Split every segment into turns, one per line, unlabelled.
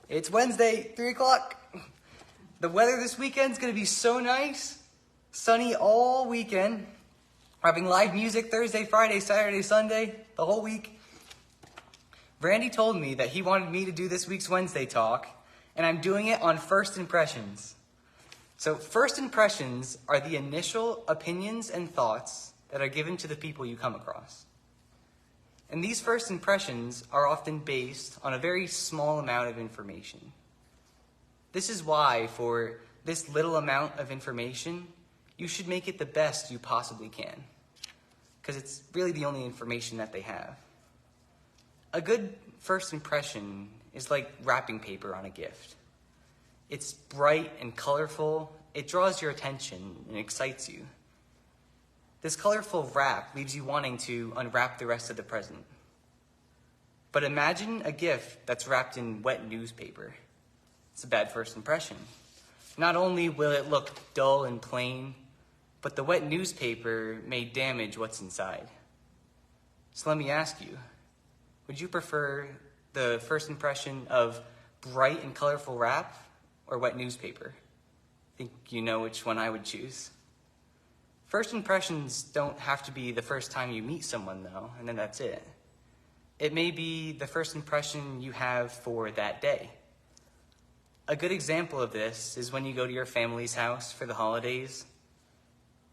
It's Wednesday, 3 o'clock. The weather this weekend's gonna be so nice. Sunny all weekend. We're having live music Thursday, Friday, Saturday, Sunday, the whole week. Randy told me that he wanted me to do this week's Wednesday talk, and I'm doing it on first impressions. So first impressions are the initial opinions and thoughts that are given to the people you come across. And these first impressions are often based on a very small amount of information. This is why, for this little amount of information, you should make it the best you possibly can, because it's really the only information that they have. A good first impression is like wrapping paper on a gift. It's bright and colorful, it draws your attention and excites you. This colorful wrap leaves you wanting to unwrap the rest of the present. But imagine a gift that's wrapped in wet newspaper. It's a bad first impression. Not only will it look dull and plain, but the wet newspaper may damage what's inside. So let me ask you, would you prefer the first impression of bright and colorful wrap or wet newspaper? I think you know which one I would choose. First impressions don't have to be the first time you meet someone, though, and then that's it. It may be the first impression you have for that day. A good example of this is when you go to your family's house for the holidays.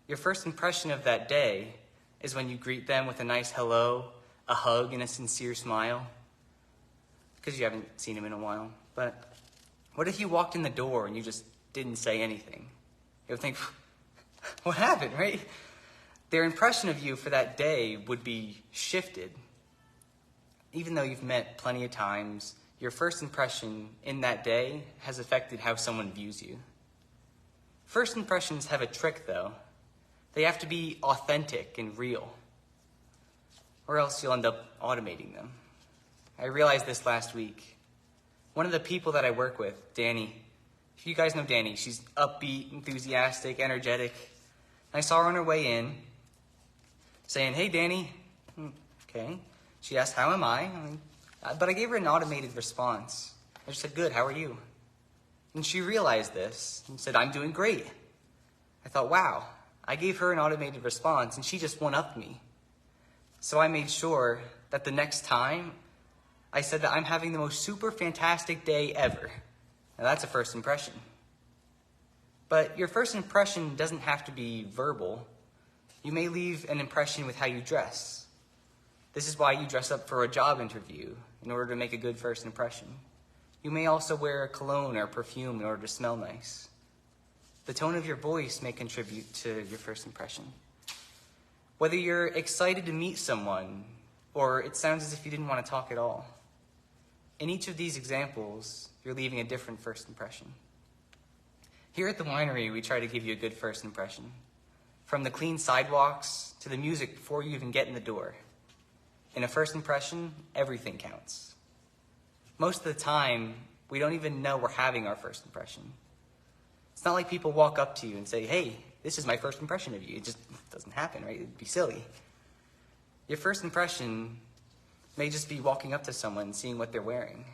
Your first impression of that day is when you greet them with a nice hello, a hug, and a sincere smile, because you haven't seen them in a while. But what if you walked in the door and you just didn't say anything? You would think, what happened, right? Their impression of you for that day would be shifted. Even though you've met plenty of times, your first impression in that day has affected how someone views you. First impressions have a trick, though. They have to be authentic and real, or else you'll end up automating them. I realized this last week. One of the people that I work with, Danny, if you guys know Danny, she's upbeat, enthusiastic, energetic. I saw her on her way in, saying, "Hey, Danny." Okay. She asked, "How am I?" But I gave her an automated response. I just said, "Good, how are you?" And she realized this and said, "I'm doing great." I thought, wow, I gave her an automated response and she just one-upped me. So I made sure that the next time I said that I'm having the most super fantastic day ever. Now that's a first impression. But your first impression doesn't have to be verbal. You may leave an impression with how you dress. This is why you dress up for a job interview, in order to make a good first impression. You may also wear a cologne or perfume in order to smell nice. The tone of your voice may contribute to your first impression. Whether you're excited to meet someone, or it sounds as if you didn't want to talk at all. In each of these examples, you're leaving a different first impression. Here at the winery, we try to give you a good first impression. From the clean sidewalks to the music before you even get in the door. In a first impression, everything counts. Most of the time, we don't even know we're having our first impression. It's not like people walk up to you and say, "Hey, this is my first impression of you." It just doesn't happen, right? It'd be silly. Your first impression may just be walking up to someone, seeing what they're wearing.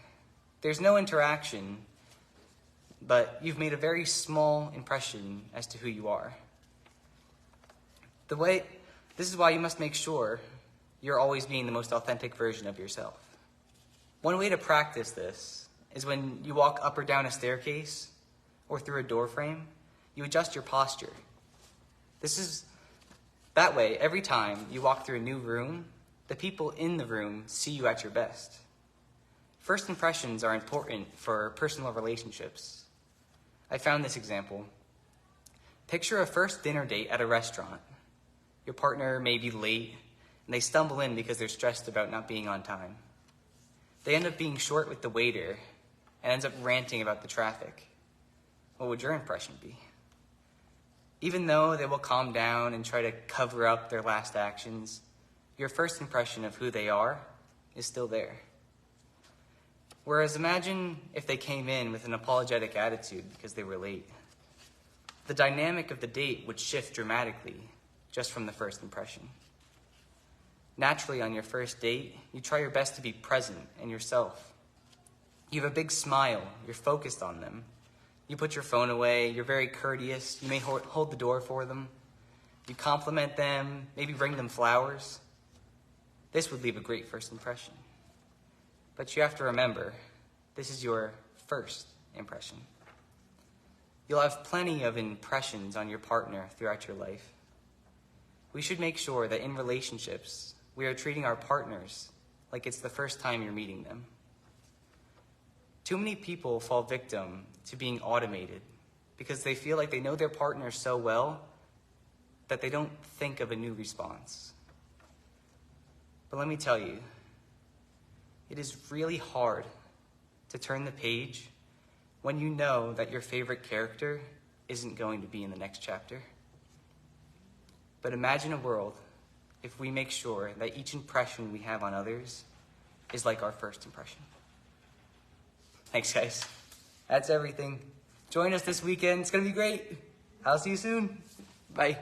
There's no interaction, but you've made a very small impression as to who you are. This is why you must make sure you're always being the most authentic version of yourself. One way to practice this is when you walk up or down a staircase or through a door frame, you adjust your posture. That way, every time you walk through a new room, the people in the room see you at your best. First impressions are important for personal relationships. I found this example. Picture a first dinner date at a restaurant. Your partner may be late, and they stumble in because they're stressed about not being on time. They end up being short with the waiter and ends up ranting about the traffic. What would your impression be? Even though they will calm down and try to cover up their last actions, your first impression of who they are is still there. Whereas imagine if they came in with an apologetic attitude because they were late. The dynamic of the date would shift dramatically just from the first impression. Naturally, on your first date, you try your best to be present and yourself. You have a big smile. You're focused on them. You put your phone away. You're very courteous. You may hold the door for them. You compliment them, maybe bring them flowers. This would leave a great first impression. But you have to remember, this is your first impression. You'll have plenty of impressions on your partner throughout your life. We should make sure that in relationships, we are treating our partners like it's the first time you're meeting them. Too many people fall victim to being automated because they feel like they know their partner so well that they don't think of a new response. But let me tell you, it is really hard to turn the page when you know that your favorite character isn't going to be in the next chapter. But imagine a world if we make sure that each impression we have on others is like our first impression. Thanks, guys. That's everything. Join us this weekend. It's going to be great. I'll see you soon. Bye.